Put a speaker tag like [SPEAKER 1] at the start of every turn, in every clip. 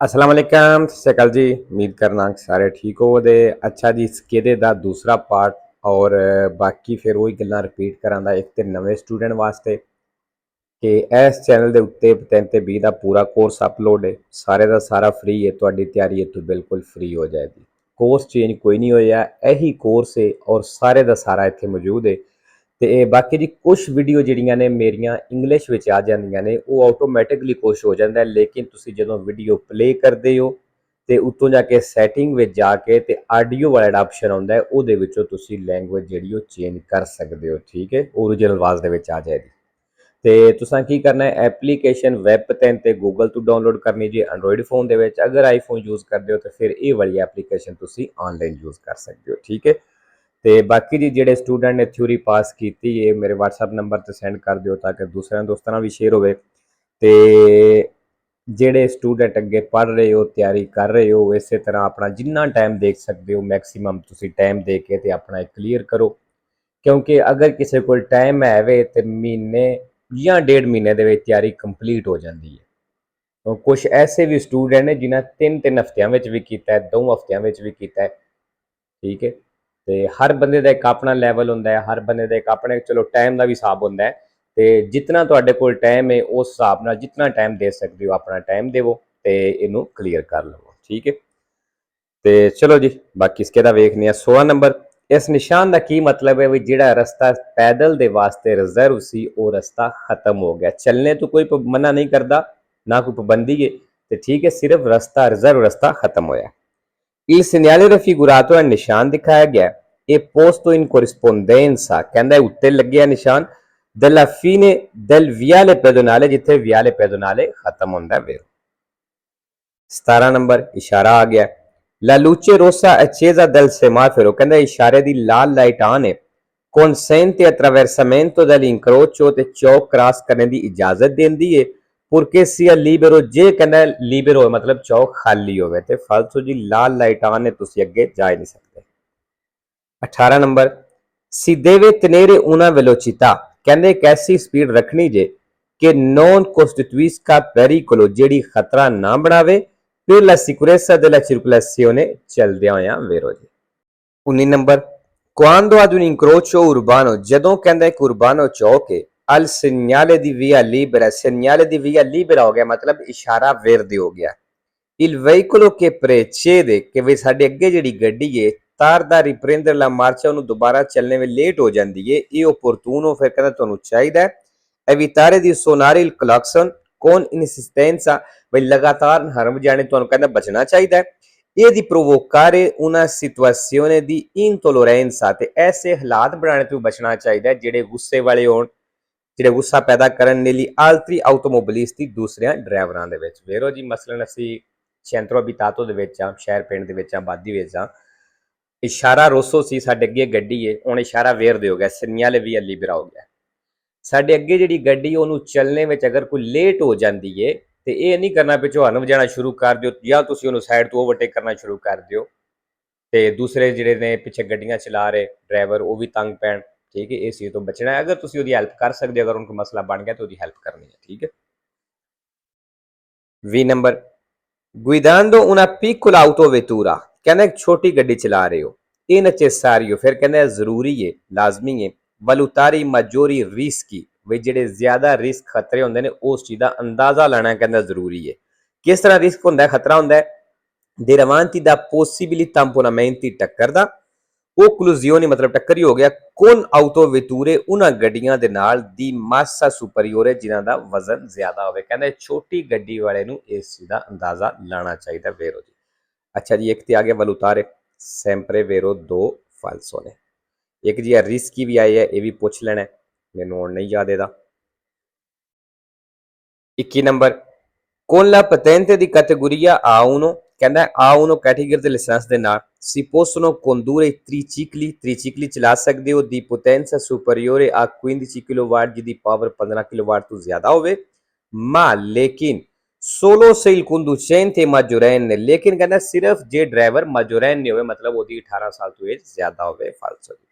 [SPEAKER 1] अस्सलाम वालेकुम सत श्री अकाल जी। उम्मीद करना कि सारे ठीक हो दे। अच्छा जी, इस केदे दा दूसरा पार्ट और बाकी फिर वही गल्लां रिपीट करां दा एक ते नवे स्टूडेंट वास्ते कि इस चैनल ਦੇ ਉੱਤੇ 3 ਤੇ 20 ਦਾ ਪੂਰਾ ਕੋਰਸ ਅਪਲੋਡ ਹੈ। ਸਾਰੇ ਦਾ ਸਾਰਾ ਫ੍ਰੀ ਹੈ। ਤੁਹਾਡੀ ਤਿਆਰੀ ਇੱਥੋਂ ਬਿਲਕੁਲ ਫ੍ਰੀ ਹੋ ਜਾਏਗੀ। ਕੋਰਸ ਚੇਂਜ ਕੋਈ ਨਹੀਂ ਹੋਇਆ, ਇਹੀ ਕੋਰਸ ਹੈ ਔਰ ਸਾਰੇ ਦਾ ਸਾਰਾ ਇੱਥੇ ਮੌਜੂਦ ਹੈ। ਤੇ ਬਾਕੀ ਜੀ ਕੁਛ ਵੀਡੀਓ ਜਿਹੜੀਆਂ ਨੇ ਮੇਰੀਆਂ ਇੰਗਲਿਸ਼ ਵਿੱਚ ਆ ਜਾਂਦੀਆਂ ਨੇ, ਉਹ ਆਟੋਮੈਟਿਕਲੀ ਕੁਛ ਹੋ ਜਾਂਦਾ ਹੈ, ਲੇਕਿਨ ਤੁਸੀਂ ਜਦੋਂ ਵੀਡੀਓ ਪਲੇ ਕਰਦੇ ਹੋ ਤੇ ਉੱਤੋਂ ਜਾ ਕੇ ਸੈਟਿੰਗ ਵਿੱਚ ਜਾ ਕੇ ਤੇ ਆਡੀਓ ਵਾਲਾ ਜਿਹੜਾ ਆਪਸ਼ਨ ਆਉਂਦਾ ਹੈ, ਉਹਦੇ ਵਿੱਚੋਂ ਤੁਸੀਂ ਲੈਂਗੁਏਜ ਜਿਹੜੀ ਉਹ ਚੇਂਜ ਕਰ ਸਕਦੇ ਹੋ। ਠੀਕ ਹੈ, ਓਰੀਜਨਲ ਆਵਾਜ਼ ਦੇ ਵਿੱਚ ਆ ਜਾਏਗੀ। ਤੇ ਤੁਸੀਂ ਕੀ ਕਰਨਾ ਹੈ, ਐਪਲੀਕੇਸ਼ਨ ਵੈਬ 3 ਤੇ ਗੂਗਲ ਤੋਂ ਡਾਊਨਲੋਡ ਕਰਨੀ ਜੀ ਐਂਡਰੋਇਡ ਫੋਨ ਦੇ ਵਿੱਚ। ਅਗਰ ਆਈਫੋਨ ਯੂਜ਼ ਕਰਦੇ ਹੋ ਤਾਂ ਫਿਰ ਇਹ ਵਾਲੀ ਐਪਲੀਕੇਸ਼ਨ ਤੁਸੀਂ ਆਨਲਾਈਨ ਯੂਜ਼ ਕਰ ਸਕਦੇ ਹੋ। ਠੀਕ ਹੈ, ਤੇ ਬਾਕੀ ਜੀ ਜਿਹੜੇ ਸਟੂਡੈਂਟ ਨੇ ਥਿਊਰੀ ਪਾਸ ਕੀਤੀ ਹੈ, ਮੇਰੇ WhatsApp ਨੰਬਰ ਤੇ ਸੈਂਡ ਕਰ ਦਿਓ ਤਾਂ ਕਿ ਦੂਸਰਿਆਂ ਦੋਸਤਾਂ ਨਾਲ ਵੀ ਸ਼ੇਅਰ ਹੋਵੇ। ਤੇ ਜਿਹੜੇ ਸਟੂਡੈਂਟ ਅੱਗੇ ਪੜ੍ਹ ਰਹੇ ਹੋ, ਤਿਆਰੀ ਕਰ ਰਹੇ ਹੋ, ਇਸੇ ਤਰ੍ਹਾਂ ਆਪਣਾ ਜਿੰਨਾ ਟਾਈਮ ਦੇਖ ਸਕਦੇ ਹੋ ਮੈਕਸਿਮਮ ਤੁਸੀਂ ਟਾਈਮ ਦੇ ਕੇ ਤੇ ਆਪਣਾ ਕਲੀਅਰ ਕਰੋ। ਕਿਉਂਕਿ ਅਗਰ ਕਿਸੇ ਕੋਲ ਟਾਈਮ ਹੈ ਵੇ ਤੇ ਮਹੀਨੇ ਜਾਂ 1.5 ਮਹੀਨੇ ਦੇ ਵਿੱਚ ਤਿਆਰੀ ਕੰਪਲੀਟ ਹੋ ਜਾਂਦੀ ਹੈ। ਕੁਝ ਐਸੇ ਵੀ ਸਟੂਡੈਂਟ ਨੇ ਜਿਨ੍ਹਾਂ 3 ਹਫ਼ਤਿਆਂ ਵਿੱਚ ਵੀ ਕੀਤਾ ਹੈ, 2 ਹਫ਼ਤਿਆਂ ਵਿੱਚ ਵੀ ਕੀਤਾ ਹੈ। ਠੀਕ ਹੈ, ਤੇ ਹਰ ਬੰਦੇ ਦਾ ਇੱਕ ਆਪਣਾ ਲੈਵਲ ਹੁੰਦਾ ਹੈ, ਹਰ ਬੰਦੇ ਦਾ ਇੱਕ ਆਪਣੇ ਚਲੋ ਟਾਈਮ ਦਾ ਵੀ ਹਿਸਾਬ ਹੁੰਦਾ ਹੈ। ਤੇ ਜਿਤਨਾ ਤੁਹਾਡੇ ਕੋਲ ਟਾਈਮ ਹੈ ਉਸ ਹਿਸਾਬ ਨਾਲ ਜਿਤਨਾ ਟਾਈਮ ਦੇ ਸਕਦੇ ਹੋ ਆਪਣਾ ਟਾਈਮ ਦੇਵੋ ਤੇ ਇਹਨੂੰ ਕਲੀਅਰ ਕਰ ਲਵੋ। ਠੀਕ ਹੈ, ਤੇ ਚਲੋ ਜੀ ਬਾਕੀ ਇਸਕੇ ਦਾ ਵੇਖਨੇ ਆ। 16 ਨੰਬਰ, ਇਸ ਨਿਸ਼ਾਨ ਦਾ ਕੀ ਮਤਲਬ ਹੈ ਵੀ ਜਿਹੜਾ ਰਸਤਾ ਪੈਦਲ ਦੇ ਵਾਸਤੇ ਰਿਜ਼ਰਵ ਸੀ ਉਹ ਰਸਤਾ ਖਤਮ ਹੋ ਗਿਆ। ਚੱਲने तो कोई मना नहीं करता, ना कोई पाबंदी है, तो ठीक है, सिर्फ रस्ता रिजर्व रस्ता खत्म होया। Il segnale raffigurato è ਨਿਸ਼ਾਨ ਦਿਖਾਇਆ ਗਿਆ, ਇਹ posto in corrispondenza ਕਹਿੰਦਾ ਉੱਤੇ ਲੱਗਿਆ ਨਿਸ਼ਾਨ della fine del viale pedonale, ਜਿੱਥੇ viale pedonale ਖਤਮ ਹੁੰਦਾ ਹੈ। 17 ਨੰਬਰ, ਇਸ਼ਾਰਾ ਆ ਗਿਆ, La luce rossa accesa del semaforo ਕਹਿੰਦਾ ਇਸ਼ਾਰੇ ਦੀ ਲਾਲ ਲਾਈਟ ਆਨ ਹੈ, consente attraversamento dell'incrocio ਤੇ ਚੌਕ ਕ੍ਰਾਸ ਕਰਨ ਦੀ ਇਜਾਜ਼ਤ ਦਿੰਦੀ ਹੈ। purché sia libero, ਜੇ ਕਹਿੰਦਾ ਲੀਬਰ ਹੋਵੇ ਮਤਲਬ ਚੌਕ ਖਾਲੀ ਹੋਵੇ ਤੇ ਫਾਲਤੂ ਜੀ ਲਾਲ ਲਾਈਟ ਆਨ ਹੈ, ਤੁਸੀਂ ਅੱਗੇ ਜਾ ਹੀ ਨਹੀਂ ਸਕਦੇ। 18 number, si deve tenere una velocità ਕਹਿੰਦੇ ਇੱਕ ਐਸੀ ਸਪੀਡ ਰੱਖਣੀ ਜੇ ਕਿ non costituisca pericolo, ਜਿਹੜੀ ਖਤਰਾ ਨਾ ਬਣਾਵੇ per la sicurezza della circolazione ਚੱਲਦਿਆਂ ਹੋਇਆਂ ਵੇਰੋ ਜੀ। 19 number, quando ad un incrocio urbano, ਜਦੋਂ ਕਹਿੰਦਾ ਇੱਕ ਉਰਬਾਨੋ ਚੌਕ ਹੈ, al segnale di via libera, segnale di via libera ਹੋ ਗਿਆ ਮਤਲਬ ਇਸ਼ਾਰਾ verde ਹੋ ਗਿਆ। il veicolo che precede, ਕਿ ਵੀ ਸਾਡੇ ਅੱਗੇ ਜਿਹੜੀ ਗੱਡੀ ਹੈ ਤਾਰ ਦਾ riprendere la marcia, ਉਹਨੂੰ ਦੁਬਾਰਾ ਚੱਲਣੇ ਵਿੱਚ ਲੇਟ ਹੋ ਜਾਂਦੀ ਹੈ, ਇਹ opportuno, ਫਿਰ ਕਹਿੰਦਾ ਤੁਹਾਨੂੰ ਚਾਹੀਦਾ ਹੈ evitare di suonare il clacson con insistenza, ਬਈ ਲਗਾਤਾਰ ਹਰਨ ਵਜਾਣੇ ਤੁਹਾਨੂੰ ਕਹਿੰਦਾ ਬਚਣਾ ਚਾਹੀਦਾ ਹੈ। e di provocare una situazione di intolleranza, ਤੇ ਐਸੇ ਹਾਲਾਤ ਬਣਾਉਣੇ ਤੋਂ ਬਚਣਾ ਚਾਹੀਦਾ ਹੈ ਜਿਹੜੇ ਗੁੱਸੇ ਵਾਲੇ ਹੋਣ, ਜਿਹੜੇ ਗੁੱਸਾ ਪੈਦਾ ਕਰਨ ਲਈ altri automobilisti, ਦੂਸਰਿਆਂ ਡਰਾਈਵਰਾਂ ਦੇ ਵਿੱਚ। ਵੇਰੋ ਜੀ ਮਸਲਨ ਅਸੀਂ centro abitato ਦੇ ਵਿੱਚ ਆ, ਸ਼ਹਿਰ ਪਿੰਡ ਦੇ ਵਿੱਚ ਆ, ਆਬਾਦੀ ਵਿੱਚ ਆ, ਇਸ਼ਾਰਾ ਰੋਸੋ ਸੀ, ਸਾਡੇ ਅੱਗੇ ਗੱਡੀ ਹੈ, ਹੁਣ ਇਸ਼ਾਰਾ ਵੇਰਦੇ ਹੋ ਗਿਆ, segnale via libera ਹੋ ਗਿਆ। ਸਾਡੇ ਅੱਗੇ ਜਿਹੜੀ ਗੱਡੀ ਉਹਨੂੰ ਚੱਲਣੇ ਵਿੱਚ ਅਗਰ ਕੋਈ ਲੇਟ ਹੋ ਜਾਂਦੀ ਹੈ ਤੇ ਇਹ ਨਹੀਂ ਕਰਨਾ ਪਿੱਛੋਂ ਹਰਨ ਵਜਾਣਾ ਸ਼ੁਰੂ ਕਰ ਦਿਓ ਜਾਂ ਤੁਸੀਂ ਉਹਨੂੰ ਸਾਈਡ ਤੋਂ ਓਵਰਟੇਕ ਕਰਨਾ ਸ਼ੁਰੂ ਕਰ ਦਿਓ ਤੇ ਦੂਸਰੇ ਜਿਹੜੇ ਨੇ ਪਿੱਛੇ ਗੱਡੀਆਂ ਚਲਾ ਰਹੇ ਡਰਾਈਵਰ ਉਹ ਵੀ ਤੰਗ ਪੈਣ। ਠੀਕ ਹੈ, ਇਸ ਚੀਜ਼ ਤੋਂ ਬਚਣਾ ਹੈ। ਅਗਰ ਤੁਸੀਂ ਉਹਦੀ ਹੈਲਪ ਕਰ ਸਕਦੇ ਹੋ, ਅਗਰ ਉਹਨਾਂ ਕੋਈ ਮਸਲਾ ਬਣ ਗਿਆ ਤਾਂ ਉਹਦੀ ਹੈਲਪ ਕਰਨੀ ਹੈ। ਠੀਕ ਹੈ। 20 number, guidando una piccola autovettura ਕਹਿੰਦਾ ਇੱਕ ਛੋਟੀ ਗੱਡੀ ਚਲਾ ਰਹੇ ਹੋ, ਇਹ necessario, ਫਿਰ ਕਹਿੰਦਾ ਜ਼ਰੂਰੀ ਹੈ, ਲਾਜ਼ਮੀ ਹੈ, valutare i maggiori rischi, ਵੀ ਜਿਹੜੇ ਜ਼ਿਆਦਾ ਰਿਸਕ ਖਤਰੇ ਹੁੰਦੇ ਨੇ ਉਸ ਚੀਜ਼ ਦਾ ਅੰਦਾਜ਼ਾ ਲੈਣਾ ਕਹਿੰਦਾ ਜ਼ਰੂਰੀ ਹੈ। ਕਿਸ ਤਰ੍ਹਾਂ ਰਿਸਕ ਹੁੰਦਾ ਹੈ, ਖਤਰਾ ਹੁੰਦਾ ਹੈ, davanti da possibili tamponamenti, ਟੱਕਰ ਦਾ, occlusioni ਮਤਲਬ ਟੱਕਰ ਹੀ ਹੋ ਗਿਆ, con autovetture, ਉਹਨਾਂ ਗੱਡੀਆਂ ਦੇ ਨਾਲ ਦੀ massa superiore, ਜਿਨ੍ਹਾਂ ਦਾ ਵਜ਼ਨ ਜ਼ਿਆਦਾ ਹੋਵੇ। ਕਹਿੰਦਾ ਛੋਟੀ ਗੱਡੀ ਵਾਲੇ ਨੂੰ ਇਸ ਚੀਜ਼ ਦਾ ਅੰਦਾਜ਼ਾ ਲਾਣਾ ਚਾਹੀਦਾ। ਵੇਰੋ ਜੀ। ਅੱਛਾ ਜੀ, ਇੱਕ ਤੇ ਆ ਗਿਆ valutare, sempre vero, 2 falso ਨੇ। ਇੱਕ ਜੀ ਰਿਸਕੀ ਵੀ ਆਈ ਹੈ, ਇਹ ਵੀ ਪੁੱਛ ਲੈਣਾ, ਮੈਨੂੰ ਹੁਣ ਨਹੀਂ ਯਾਦ ਇਹਦਾ। 21 number, con la patente di categoria A1 ਕਹਿੰਦਾ A1 ਕੈਟੇਗਰੀ ਦੇ ਲਾਇਸੈਂਸ ਦੇ ਨਾਲ si possono condurre tricicli, tricicli ਚਲਾ ਸਕਦੇ ਹੋ, di potenza superiore a 15 kW, ਜਿਹਦੀ ਪਾਵਰ 15 kW ਤੋਂ ਜ਼ਿਆਦਾ ਹੋਵੇ, ma ਲੇਕਿਨ solo se il conducente maggiorenne, ਲੇਕਿਨ ਕਹਿੰਦਾ ਸਿਰਫ ਜੇ ਡਰਾਈਵਰ maggiorenne ਹੋਵੇ, ਮਤਲਬ ਉਹਦੀ 18 ਸਾਲ ਤੋਂ ਏਜ ਜ਼ਿਆਦਾ ਹੋਵੇ। ਫਾਲਸੋ ਜੀ।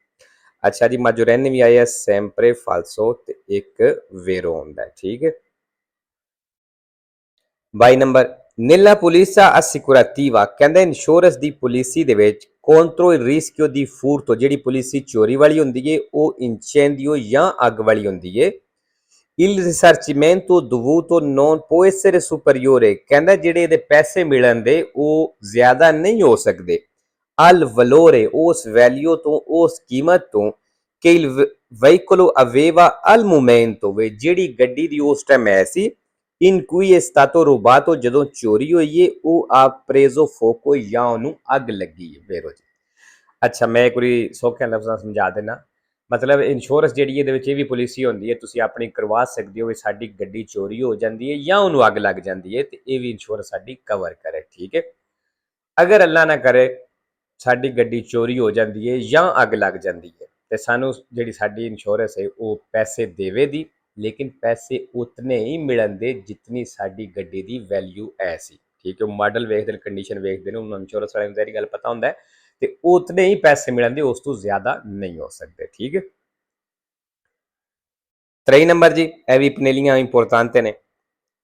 [SPEAKER 1] ਅੱਛਾ ਜੀ, maggiorenne ਵੀ ਆਇਆ sempre falso ਤੇ ਇੱਕ vero ਹੁੰਦਾ ਹੈ। ਠੀਕ ਹੈ। 22 ਨੰਬਰ, Nella polizia assicurativa ਕਹਿੰਦਾ ਇੰਸ਼ੋਰੈਂਸ ਦੀ ਪਾਲਿਸੀ ਦੇ ਵਿੱਚ contro il rischio di furto ਜਿਹੜੀ ਪਾਲਿਸੀ ਚੋਰੀ ਵਾਲੀ ਹੁੰਦੀ ਏ ਉਹ incendio ਜਾਂ ਅੱਗ ਵਾਲੀ ਹੁੰਦੀ ਏ il risarcimento dovuto non può essere superiore ਕਹਿੰਦਾ ਜਿਹੜੇ ਇਹਦੇ ਪੈਸੇ ਮਿਲਣ ਦੇ ਉਹ ਜ਼ਿਆਦਾ ਨਹੀਂ ਹੋ ਸਕਦੇ al valore ਉਸ ਵੈਲਿਊ ਤੋਂ ਉਸ ਕੀਮਤ ਤੋਂ ਕਿ il veicolo aveva al momento ਵੇ ਜਿਹੜੀ ਗੱਡੀ ਦੀ ਉਸ ਟਾਈਮ ਹੈ ਸੀ in cui è stato rubato ਜਦੋਂ ਚੋਰੀ ਹੋਈ ਏ ਉਹ ਆ preso fuoco ਜਾਂ ਉਹਨੂੰ ਅੱਗ ਲੱਗੀ ਏ ਵੇਰੋ ਜੀ ਅੱਛਾ ਮੈਂ ਇੱਕ ਵਾਰੀ ਸੌਖੇ ਲਫ਼ਜ਼ਾਂ ਸਮਝਾ ਦੇਣਾ ਮਤਲਬ ਇੰਸ਼ੋਰੈਂਸ ਜਿਹੜੀ ਇਹਦੇ ਵਿੱਚ ਇਹ ਵੀ ਪਾਲਿਸੀ ਹੁੰਦੀ ਹੈ ਤੁਸੀਂ ਆਪਣੀ ਕਰਵਾ ਸਕਦੇ ਹੋ ਵੀ ਸਾਡੀ ਗੱਡੀ ਚੋਰੀ ਹੋ ਜਾਂਦੀ ਹੈ ਜਾਂ ਉਹਨੂੰ ਅੱਗ ਲੱਗ ਜਾਂਦੀ ਹੈ ਤੇ ਇਹ ਵੀ ਇੰਸ਼ੋਰੈਂਸ ਸਾਡੀ ਕਵਰ ਕਰੇ ਠੀਕ ਹੈ ਅਗਰ ਅੱਲਾ ਨਾ ਕਰੇ ਸਾਡੀ ਗੱਡੀ ਚੋਰੀ ਹੋ ਜਾਂਦੀ ਹੈ ਜਾਂ ਅੱਗ ਲੱਗ ਜਾਂਦੀ ਹੈ ਤੇ ਸਾਨੂੰ ਜਿਹੜੀ ਸਾਡੀ ਇੰਸ਼ੋਰੈਂਸ ਹੈ ਉਹ ਪੈਸੇ ਦੇਵੇਗੀ लेकिन पैसे उतने ही मिलन दे जितनी साड़ी गड्डी दी वैल्यू है सी ठीक है मॉडल वेखदे कंडीशन वेखदे ने उन्होंने इंश्योरेंस वाले सारी गल पता होंदा है ते उतने ही पैसे मिलन दे उस तो ज्यादा नहीं हो सकते ठीक है 3 नंबर जी ए भी पनेलियां इंपोर्टेंट ने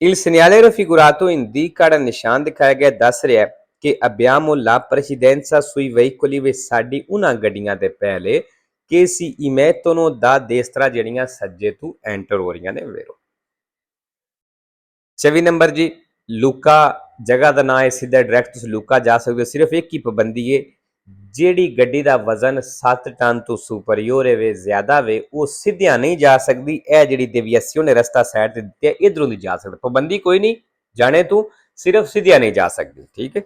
[SPEAKER 1] il segnale raffigurato indica da निशान दिखाया गया दस रहा है कि abbiamo la precedenza sui veicoli वे साड़ी उन्हां गड्डियां दे पहले ਕਿ ਸੀ ਇਮੈਤੋਨੋ ਦਾ ਦੇਸਤਰਾ ਜਿਹੜੀਆਂ ਸੱਜੇ ਤੋਂ ਐਂਟਰ ਹੋ ਰਹੀਆਂ ਨੇ ਵੇਰੋ 24 ਨੰਬਰ ਜੀ ਲੂਕਾ ਜਗ੍ਹਾ ਦਾ ਨਾਂ ਹੈ ਸਿੱਧਾ ਡਾਇਰੈਕਟ ਤੁਸੀਂ ਲੂਕਾ ਜਾ ਸਕਦੇ ਹੋ ਸਿਰਫ ਇੱਕ ਹੀ ਪਾਬੰਦੀ ਹੈ ਜਿਹੜੀ ਗੱਡੀ ਦਾ ਵਜ਼ਨ 7 ਟਨ ਤੋਂ ਸੁਪਰੀਅਰ ਹੈ ਜ਼ਿਆਦਾ ਵੇ ਉਹ ਸਿੱਧਿਆਂ ਨਹੀਂ ਜਾ ਸਕਦੀ ਇਹ ਜਿਹੜੀ ਡੇਵੀਏਸ਼ਨ ਰਸਤਾ ਸਾਈਡ ਤੇ ਦਿੱਤਾ ਇਧਰੋਂ ਦੀ ਜਾ ਸਕਦਾ ਪਾਬੰਦੀ ਕੋਈ ਨਹੀਂ ਜਾਣੇ ਤੂੰ ਸਿਰਫ ਸਿੱਧਿਆਂ ਨਹੀਂ ਜਾ ਸਕਦੀ ਠੀਕ ਹੈ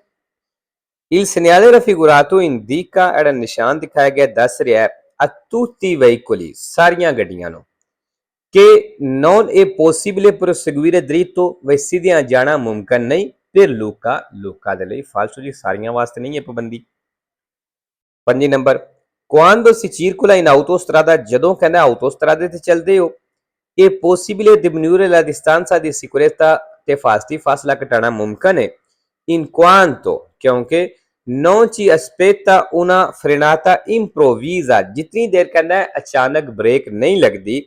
[SPEAKER 1] il segnale raffigurato indica era ਨਿਸ਼ਾਨ ਦਿਖਾਇਆ ਗਿਆ ਦੱਸ ਰਿਹਾ ਹੈ a tutti i veicoli ਸਾਰੀਆਂ ਗੱਡੀਆਂ ਨੂੰ ਕਿ non è possibile proseguire dritto ਵੇ ਸਿੱਧਿਆਂ ਜਾਣਾ ਮੁਮਕਨ ਨਹੀਂ ਫਿਰ ਲੂਕਾ ਦੇ ਲਈ ਫਾਲਸੋ ਜੀ ਸਾਰੀਆਂ ਵਾਸਤੇ ਨਹੀਂ ਹੈ ਪਾਬੰਦੀ 5 number quando si circola in autostrada ਜਦੋਂ ਕਹਿੰਦਾ autostrada ਤੇ ਚੱਲਦੇ ਹੋ è possibile diminuire la distanza di sicurezza ਤੇ ਫਾਸਲਾ ਘਟਾਉਣਾ ਮੁਮਕਨ ਹੈ in quanto ਕਿਉਂਕਿ non ci aspetta una frenata improvvisa ਜਿਤਨੀ ਦੇਰ ਕਹਿੰਦਾ ਅਚਾਨਕ ਬ੍ਰੇਕ ਨਹੀਂ ਲੱਗਦੀ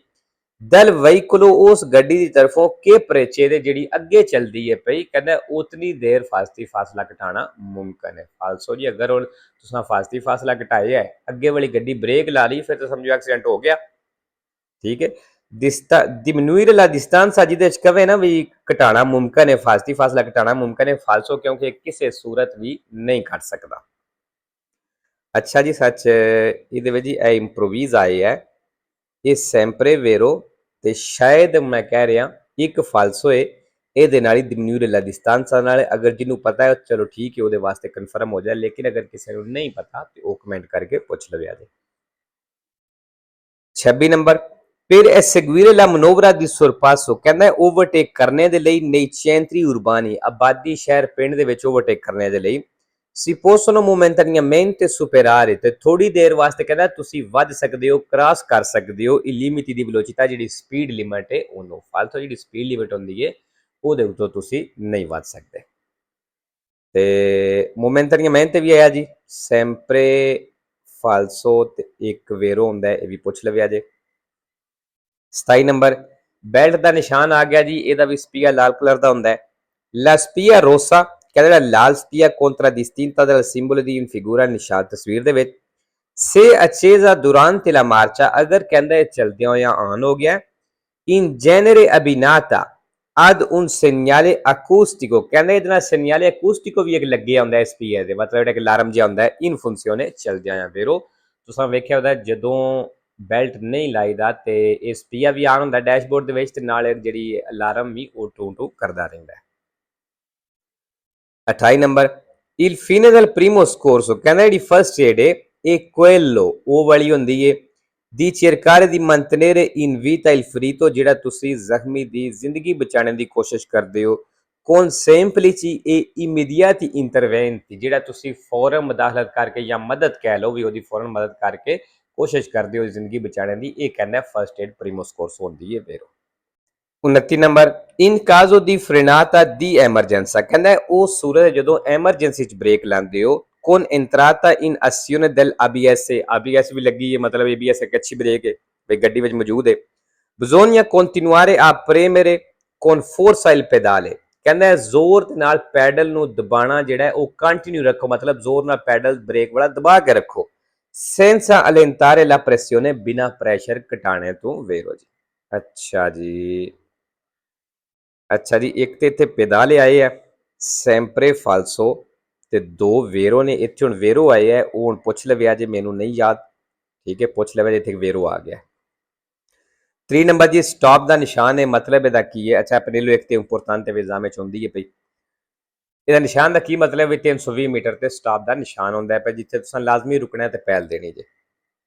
[SPEAKER 1] ਦਲ ਵਹੀਕਲੋ ਉਸ ਗੱਡੀ ਦੀ ਤਰਫੋਂ ਕਿ ਪ੍ਰੇਚੇ ਦੇ ਜਿਹੜੀ ਅੱਗੇ ਚੱਲਦੀ ਹੈ ਪਈ ਕਹਿੰਦਾ ਉਤਨੀ ਦੇਰ ਫਾਸਲਾ ਘਟਾਣਾ ਮੁਮਕਨ ਹੈ ਫਾਲਸੋ ਜੀ ਅਗਰ ਹੁਣ ਤੁਸੀਂ ਫਾਸਲਾ ਘਟਾਇਆ ਹੈ ਅੱਗੇ ਵਾਲੀ ਗੱਡੀ ਬ੍ਰੇਕ ਲਾ ਲਈ ਫਿਰ ਤਾਂ ਸਮਝੋ ਐਕਸੀਡੈਂਟ ਹੋ ਗਿਆ ਠੀਕ ਹੈ diminuire la distanza ਜਿਹਦੇ ਵਿੱਚ ਕਵੇ ਨਾ ਵੀ ਘਟਾਣਾ ਮੁਮਕਨ ਹੈ ਫਾਸਲਾ ਘਟਾਣਾ ਮੁਮਕਨ ਹੈ ਫਾਲਸੋ ਕਿਉਂਕਿ ਕਿਸੇ ਸੂਰਤ ਵੀ ਨਹੀਂ ਘਟ ਸਕਦਾ ਅੱਛਾ ਜੀ ਸੱਚ ਇਹਦੇ ਵਿੱਚ ਇਹ ਇੰਪਰੋਵਾਈਜ਼ ਆਏ ਹੈ ਇਹ ਸੈਂਪਰੇ ਵੇਰੋ ਤੇ ਸ਼ਾਇਦ ਮੈਂ ਕਹਿ ਰਿਹਾ ਇੱਕ ਫਾਲਸੋ ਹੈ ਇਹਦੇ ਨਾਲ ਹੀ diminuire la distanza ਨਾਲ ਅਗਰ ਜਿਹਨੂੰ ਪਤਾ ਹੈ ਚਲੋ ਠੀਕ ਹੈ ਉਹਦੇ ਵਾਸਤੇ ਕਨਫਰਮ ਹੋ ਜਾਏ ਲੇਕਿਨ ਅਗਰ ਕਿਸੇ ਨੂੰ ਨਹੀਂ ਪਤਾ ਤੇ ਉਹ ਕਮੈਂਟ ਕਰਕੇ ਪੁੱਛ ਲਵੇ ਆਜੇ 26 number per eseguire la manovra di sorpasso ਕਹਿੰਦਾ ਓਵਰਟੇਕ ਕਰਨੇ ਦੇ ਲਈ nei centri urbani ਆਬਾਦੀ ਸ਼ਹਿਰ ਪਿੰਡ ਦੇ ਵਿੱਚ ਓਵਰਟੇਕ ਕਰਨੇ ਦੇ ਲਈ si possono momentaneamente superare ਤੇ ਥੋੜੀ ਦੇਰ ਵਾਸਤੇ ਕਹਿੰਦਾ ਤੁਸੀਂ ਵੱਧ ਸਕਦੇ ਹੋ ਕ੍ਰਾਸ ਕਰ ਸਕਦੇ ਹੋ il limite di velocità ਜਿਹੜੀ ਸਪੀਡ ਲਿਮਟ ਹੈ ਉਹਨੂੰ ਫਾਲਤੂ ਜਿਹੜੀ ਸਪੀਡ ਲਿਮਟ ਹੁੰਦੀ ਹੈ ਉਹਦੇ ਉੱਤੋਂ ਤੁਸੀਂ ਨਹੀਂ ਵੱਧ ਸਕਦੇ ਤੇ momentaneamente ਵੀ ਆਇਆ ਜੀ sempre falso ਤੇ ਇੱਕ ਵੇਰੋ ਹੁੰਦਾ ਇਹ ਵੀ ਪੁੱਛ ਲਵੇ ਅਜੇ 27 ਨੰਬਰ ਬੈਲਟ ਦਾ ਨਿਸ਼ਾਨ ਆ ਗਿਆ ਜੀ ਇਹਦਾ ਵੀ ਸਪੀਆ ਲਾਲ ਕਲਰ ਦਾ ਹੁੰਦਾ ਹੈ ਲਾ ਸਪੀਆ ਰੋਸਾ ਕਹਿੰਦਾ ਲਾਲ ਸਪੀਆ contraddistinta dal simbolo di figura ਨਿਸ਼ਾਨ ਤਸਵੀਰ ਦੇ ਵਿੱਚ se accesa durante la marcia ਅਗਰ ਕਹਿੰਦਾ ਇਹ ਚਲਦਿਆਂ ਹੋਇਆਂ ਆਨ ਹੋ ਗਿਆ in genere abbinata ad un segnale acustico ਕਹਿੰਦਾ ਇਹਦੇ ਨਾਲ segnale acustico ਵੀ ਇੱਕ ਲੱਗਿਆ ਹੁੰਦਾ ਹੈ ਸਪੀਆ ਦੇ ਮਤਲਬ ਇੱਕ ਅਲਾਰਮ ਜਿਹਾ ਹੁੰਦਾ ਹੈ in funzione ਚਲਦਿਆਂ ਆ ਵੇਰੋ ਤੁਸੀਂ ਵੇਖਿਆ ਹੁੰਦਾ ਜਦੋਂ ਬੈਲਟ ਨਹੀਂ ਲਾਈਦਾ ਤੇ ਇਹ ਸਪੀਆ ਵੀ ਆਨ ਹੁੰਦਾ ਡੈਸ਼ਬੋਰਡ ਦੇ ਵਿੱਚ ਤੇ ਨਾਲ ਜਿਹੜੀ ਅਲਾਰਮ ਵੀ ਉਹ ਟੂ ਕਰਦਾ ਰਹਿੰਦਾ 28 number il fine del primo scorso ਕਹਿੰਦਾ ਜਿਹੜੀ ਫਰਸਟ ਏਡ ਹੈ ਇਹ quello ਉਹ ਵਾਲੀ ਹੁੰਦੀ ਹੈ di cercare di mantenere in vita il ferito ਜਿਹੜਾ ਤੁਸੀਂ ਜ਼ਖਮੀ ਦੀ ਜ਼ਿੰਦਗੀ ਬਚਾਉਣ ਦੀ ਕੋਸ਼ਿਸ਼ ਕਰਦੇ ਹੋ con semplici e immediati interventi ਜਿਹੜਾ ਤੁਸੀਂ ਫੌਰਨ ਮਦਾਖਲਤ ਕਰਕੇ ਜਾਂ ਮਦਦ ਕਹਿ ਲਓ ਵੀ ਉਹਦੀ ਫੌਰਨ ਮਦਦ ਕਰਕੇ ਕੋਸ਼ਿਸ਼ ਕਰਦੇ ਹੋ ਜ਼ਿੰਦਗੀ ਬਚਾਉਣ ਦੀ ਇਹ ਕਹਿੰਦਾ ਫਰਸਟ ਏਡ ਪ੍ਰੀਮੋ ਸਕੋਰਸ ਹੁੰਦੀ ਹੈ ਵੇਰੋ 29 ਨੰਬਰ ਇਨ ਕਾਜ਼ੋ ਦੀ ਫ੍ਰੇਨਾਤਾ ਦੀ ਐਮਰਜੈਂਸਾ ਕਹਿੰਦਾ ਉਹ ਸੂਰਤ ਜਦੋਂ ਐਮਰਜੈਂਸੀ ਚ ਬ੍ਰੇਕ ਲਾਉਂਦੇ ਹੋ con entrata in azione del ABS ਵੀ ਲੱਗੀ ਹੈ ਮਤਲਬ ABS ਇੱਕ ਅੱਛੀ ਬ੍ਰੇਕ ਹੈ ਵੀ ਗੱਡੀ ਵਿੱਚ ਮੌਜੂਦ ਹੈ bisogna continuare a premere con forza il pedale ਕਹਿੰਦਾ ਜ਼ੋਰ ਦੇ ਨਾਲ ਪੈਡਲ ਨੂੰ ਦਬਾਣਾ ਜਿਹੜਾ ਉਹ ਕੰਟੀਨਿਊ ਰੱਖੋ, ਮਤਲਬ ਜ਼ੋਰ ਨਾਲ ਪੈਡਲ ਬ੍ਰੇਕ ਵਾਲਾ ਦਬਾ ਕੇ ਰੱਖੋ। ਸੈਂਸਾ ਅਲੈਂਟਾਰੇ ਲਾ ਪ੍ਰੈਸਿone ਬਿਨਾ ਪ੍ਰੈਸ਼ਰ ਘਟਾਣੇ ਤੋਂ ਵੇਰੋ ਜੀ। ਅੱਛਾ ਜੀ, ਅੱਛਾ ਜੀ, ਇੱਕ ਤੇ ਇੱਥੇ ਪੈਦਾਲੇ ਆਏ ਆ ਸੈਂਪਰੇ ਫਾਲਸੋ ਤੇ 2 ਵੇਰੋ ਨੇ। ਇੱਥੇ ਹੁਣ ਵੇਰੋ ਆਏ ਆ, ਉਹ ਹੁਣ ਪੁੱਛ ਲਵਿਆ ਜੇ, ਮੈਨੂੰ ਨਹੀਂ ਯਾਦ, ਠੀਕ ਹੈ, ਪੁੱਛ ਲਵਿਆ ਜੇ ਇੱਥੇ ਵੇਰੋ ਆ ਗਿਆ। 3 ਨੰਬਰ ਜੀ ਸਟਾਪ ਦਾ ਨਿਸ਼ਾਨ ਹੈ, ਮਤਲਬ ਇਹਦਾ ਕੀ ਹੈ? ਅੱਛਾ ਪਹਿਲੇ ਇੱਕ ਤੇ ਇੰਪੋਰਟੈਂਟ ਐਗਜ਼ਾਮ ਵਿੱਚ ਹੁੰਦੀ ਹੈ ਪਈ, ਇਹਦਾ ਨਿਸ਼ਾਨ ਦਾ ਕੀ ਮਤਲਬ ਹੈ? 320 ਮੀਟਰ ਤੇ ਸਟਾਪ ਦਾ ਨਿਸ਼ਾਨ ਹੁੰਦਾ ਹੈ, ਜਿੱਥੇ ਤੁਸੀਂ ਲਾਜ਼ਮੀ ਰੁਕਣਾ ਤੇ ਪਹਿਲ ਦੇਣੀ ਜੇ।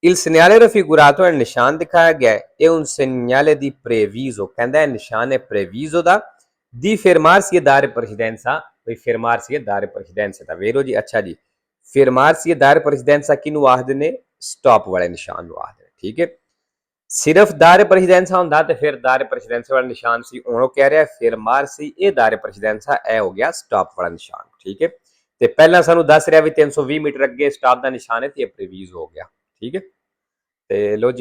[SPEAKER 1] Il segnale raffigurato è il ਨਿਸ਼ਾਨ ਦਿਖਾਇਆ ਗਿਆ ਹੈ, è un segnale di previso, ਕਹਿੰਦਾ ਹੈ ਨਿਸ਼ਾਨ ਹੈ previso ਦਾ, di fermarsi e dare precedenza, ਵੀ fermarsi e dare precedenza ਦਾ ਵੇਰੋ ਜੀ। ਅੱਛਾ ਜੀ, fermarsi e dare precedenza ਕਿਹਨੂੰ ਆਖਦੇ ਨੇ? ਸਟਾਪ ਵਾਲੇ ਨਿਸ਼ਾਨ ਨੂੰ ਆਖਦੇ ਨੇ, ਠੀਕ ਹੈ। ਸਿਰਫ ਦਾਰੇ ਪ੍ਰੈਸੀਡੈਂਸਾ ਹੁੰਦਾ ਤੇ ਫਿਰ ਦਾਰੇ ਪ੍ਰੈਸੀਡੈਂਸਾ ਵਾਲਾ ਨਿਸ਼ਾਨ ਸੀ, ਹੁਣ ਉਹ ਕਹਿ ਰਿਹਾ fermarsi e dare precedenza, ਇਹ ਹੋ ਗਿਆ ਸਟਾਪ ਵਾਲਾ ਨਿਸ਼ਾਨ, ਠੀਕ ਹੈ। ਤੇ ਪਹਿਲਾਂ ਸਾਨੂੰ ਦੱਸ ਰਿਹਾ ਵੀ 320 ਮੀਟਰ ਅੱਗੇ ਸਟਾਪ ਦਾ ਨਿਸ਼ਾਨ ਹੈ ਤੇ ਇਹ ਪ੍ਰੀਵਿਊਜ਼ ਹੋ ਗਿਆ, ਠੀਕ ਹੈ। ਤੇ ਲੋ ਜੀ।